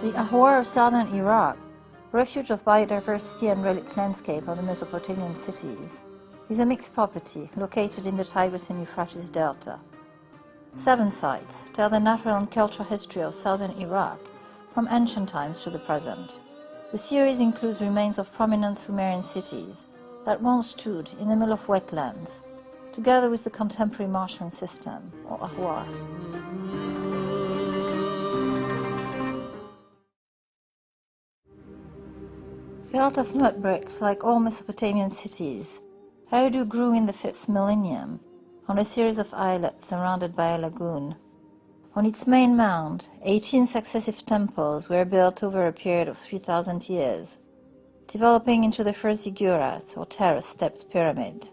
The Ahwar of southern Iraq, refuge of biodiversity and relic landscape of the Mesopotamian cities, is a mixed property located in the Tigris and Euphrates Delta. 7 sites tell the natural and cultural history of southern Iraq from ancient times to the present. The series includes remains of prominent Sumerian cities that once stood in the middle of wetlands, together with the contemporary marshland system, or Ahwar. Built of mud bricks like all Mesopotamian cities, Eridu grew in the 5th millennium on a series of islets surrounded by a lagoon. On its main mound, 18 successive temples were built over a period of 3,000 years, developing into the first ziggurat or terrace-stepped pyramid.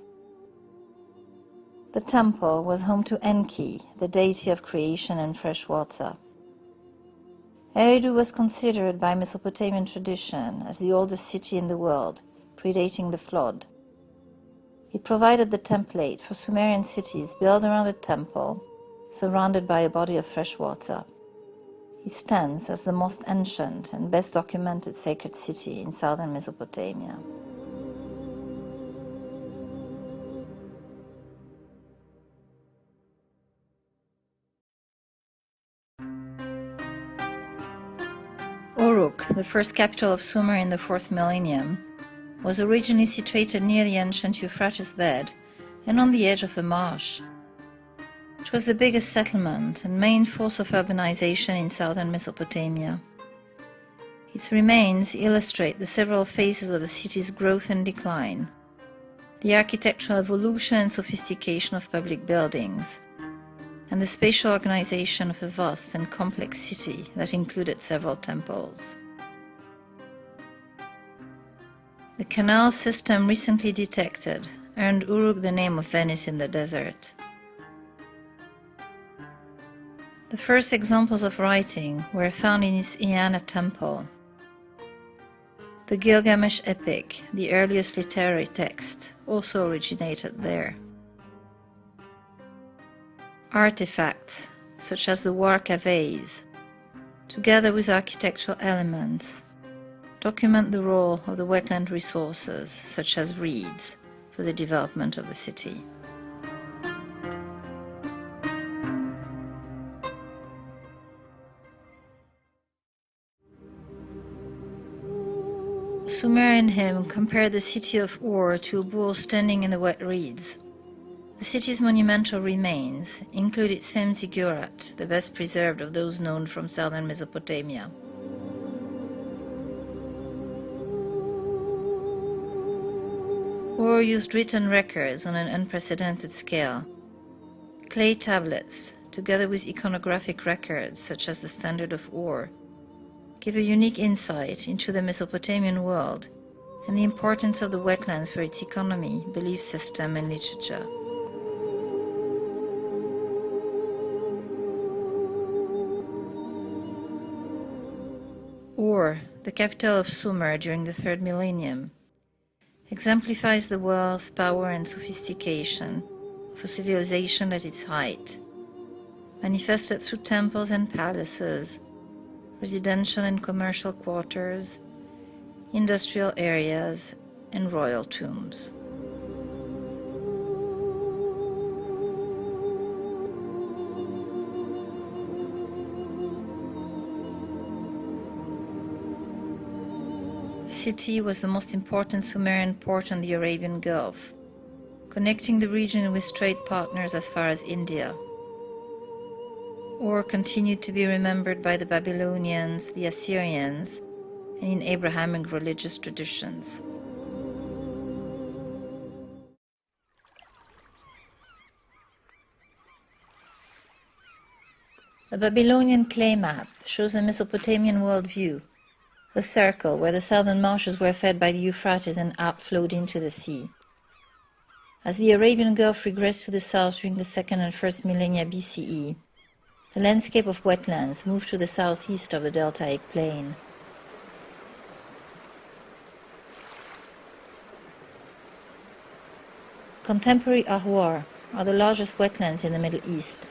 The temple was home to Enki, the deity of creation and fresh water. Eridu was considered by Mesopotamian tradition as the oldest city in the world, predating the flood. It provided the template for Sumerian cities built around a temple, surrounded by a body of fresh water. It stands as the most ancient and best documented sacred city in southern Mesopotamia. Uruk, the first capital of Sumer in the 4th millennium, was originally situated near the ancient Euphrates bed and on the edge of a marsh. It was the biggest settlement and main force of urbanization in southern Mesopotamia. Its remains illustrate the several phases of the city's growth and decline, the architectural evolution and sophistication of public buildings, and the spatial organization of a vast and complex city that included several temples. The canal system recently detected earned Uruk the name of Venice in the desert. The first examples of writing were found in its Eanna temple. The Gilgamesh epic, the earliest literary text, also originated there. Artifacts, such as the Warka vase, together with architectural elements, document the role of the wetland resources, such as reeds, for the development of the city. A Sumerian hymn compared the city of Ur to a bull standing in the wet reeds. The city's monumental remains include its famed ziggurat, the best preserved of those known from southern Mesopotamia. Ur used written records on an unprecedented scale. Clay tablets, together with iconographic records such as the Standard of Ur, give a unique insight into the Mesopotamian world and the importance of the wetlands for its economy, belief system, and literature. Ur, the capital of Sumer during the 3rd millennium, exemplifies the wealth, power, and sophistication of a civilization at its height, manifested through temples and palaces, residential and commercial quarters, industrial areas, and royal tombs. The city was the most important Sumerian port on the Arabian Gulf, connecting the region with trade partners as far as India. Ur continued to be remembered by the Babylonians, the Assyrians, and in Abrahamic religious traditions. A Babylonian clay map shows the Mesopotamian worldview, a circle where the southern marshes were fed by the Euphrates and outflowed into the sea. As the Arabian Gulf regressed to the south during the 2nd and 1st millennia BCE, the landscape of wetlands moved to the southeast of the deltaic plain. Contemporary Ahwar are the largest wetlands in the Middle East,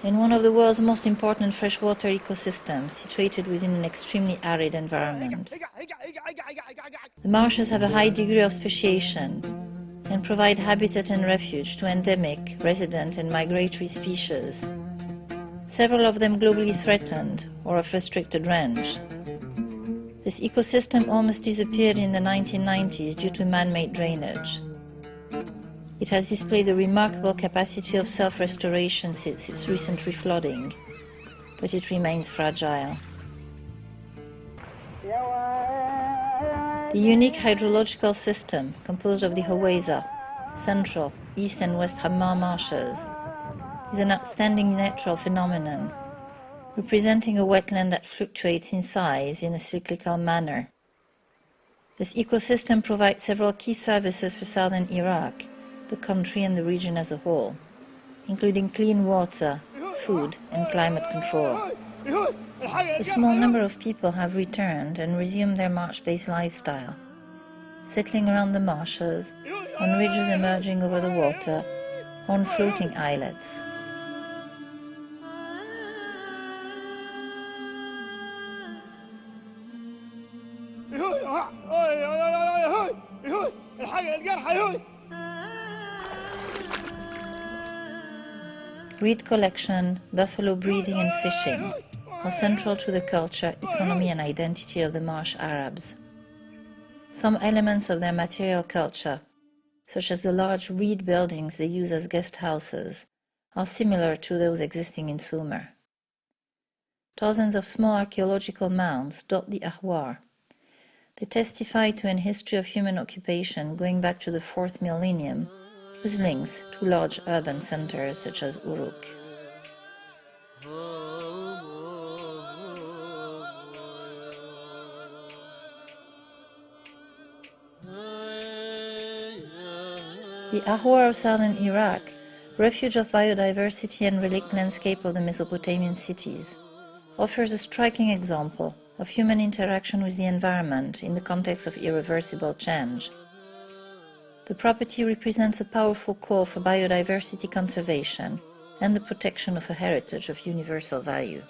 and one of the world's most important freshwater ecosystems situated within an extremely arid environment. The marshes have a high degree of speciation and provide habitat and refuge to endemic, resident and migratory species, several of them globally threatened or of restricted range. This ecosystem almost disappeared in the 1990s due to man-made drainage. It has displayed a remarkable capacity of self-restoration since its recent reflooding, but it remains fragile. The unique hydrological system, composed of the Haweza, Central, East and West Hammar marshes, is an outstanding natural phenomenon, representing a wetland that fluctuates in size in a cyclical manner. This ecosystem provides several key services for southern Iraq, the country and the region as a whole, including clean water, food and climate control. A small number of people have returned and resumed their marsh-based lifestyle, settling around the marshes, on ridges emerging over the water, on floating islets. Reed collection, buffalo breeding and fishing are central to the culture, economy and identity of the marsh Arabs. Some elements of their material culture, such as the large reed buildings they use as guest houses, are similar to those existing in Sumer. Dozens of small archaeological mounds dot the Ahwar. They testify to an history of human occupation going back to the 4th millennium, with links to large urban centers such as Uruk. The Ahwar of southern Iraq, refuge of biodiversity and relic landscape of the Mesopotamian cities, offers a striking example of human interaction with the environment in the context of irreversible change. The property represents a powerful call for biodiversity conservation and the protection of a heritage of universal value.